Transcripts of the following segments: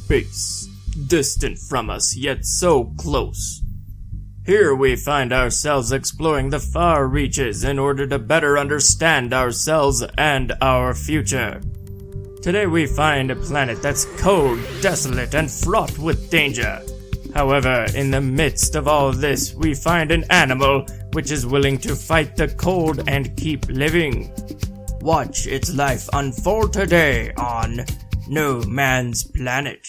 space, distant from us yet so close. Here we find ourselves exploring the far reaches in order to better understand ourselves and our future. Today we find a planet that's cold, desolate, and fraught with danger. However, in the midst of all this, we find an animal which is willing to fight the cold and keep living. Watch its life unfold today on No Man's Planet.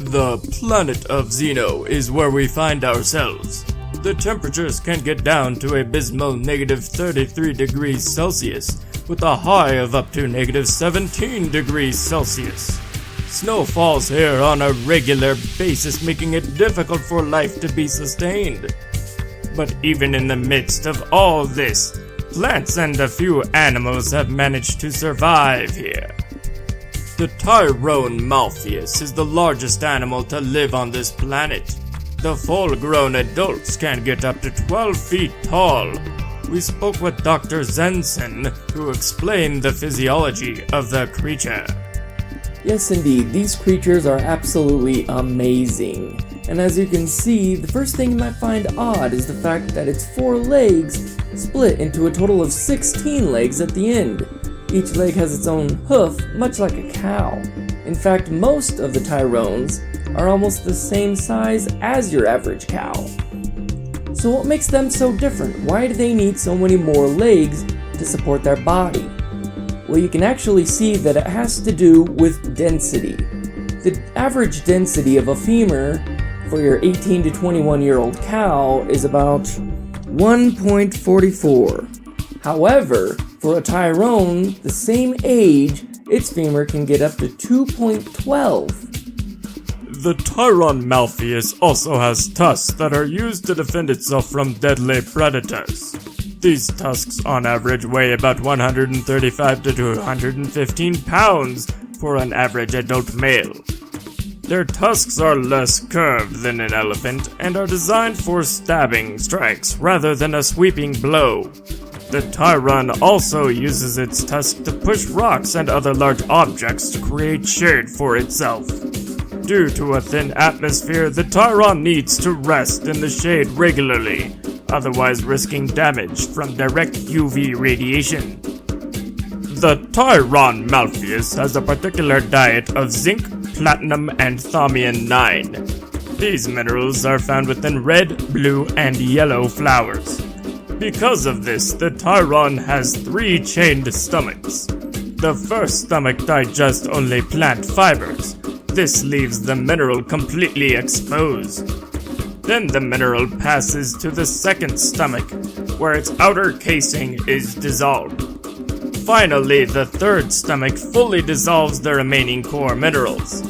The planet of Xeno is where we find ourselves. The temperatures can get down to abysmal -33 degrees Celsius, with a high of up to -17 degrees Celsius. Snow falls here on a regular basis, making it difficult for life to be sustained. But even in the midst of all this, plants and a few animals have managed to survive here. The Tyron Malphius is the largest animal to live on this planet. The full-grown adults can get up to 12 feet tall. We spoke with Dr. Zensen, who explained the physiology of the creature. Yes, indeed, these creatures are absolutely amazing. And as you can see, the first thing you might find odd is the fact that its 4 legs split into a total of 16 legs at the end. Each leg has its own hoof, much like a cow. In fact, most of the Tyrons are almost the same size as your average cow. So what makes them so different? Why do they need so many more legs to support their body? Well, you can actually see that it has to do with density. The average density of a femur for your 18 to 21-year-old cow is about 1.44. However, for a Tyrone, the same age, its femur can get up to 2.12. The Tyron Malphius also has tusks that are used to defend itself from deadly predators. These tusks on average weigh about 135 to 215 pounds for an average adult male. Their tusks are less curved than an elephant and are designed for stabbing strikes rather than a sweeping blow. The Tyron also uses its tusk to push rocks and other large objects to create shade for itself. Due to a thin atmosphere, the Tyron needs to rest in the shade regularly, otherwise risking damage from direct UV radiation. The Tyron Malphius has a particular diet of zinc, platinum, and thaumium 9. These minerals are found within red, blue, and yellow flowers. Because of this, the Tyron has 3 chained stomachs. The first stomach digests only plant fibers. This leaves the mineral completely exposed. Then the mineral passes to the second stomach, where its outer casing is dissolved. Finally, the third stomach fully dissolves the remaining core minerals.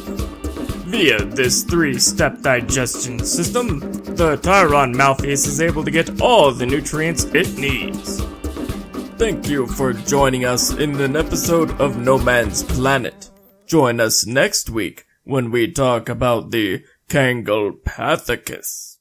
Via this 3-step digestion system, the Tyron Malphius is able to get all the nutrients it needs. Thank you for joining us in an episode of No Man's Planet. Join us next week when we talk about the Kangalpathicus.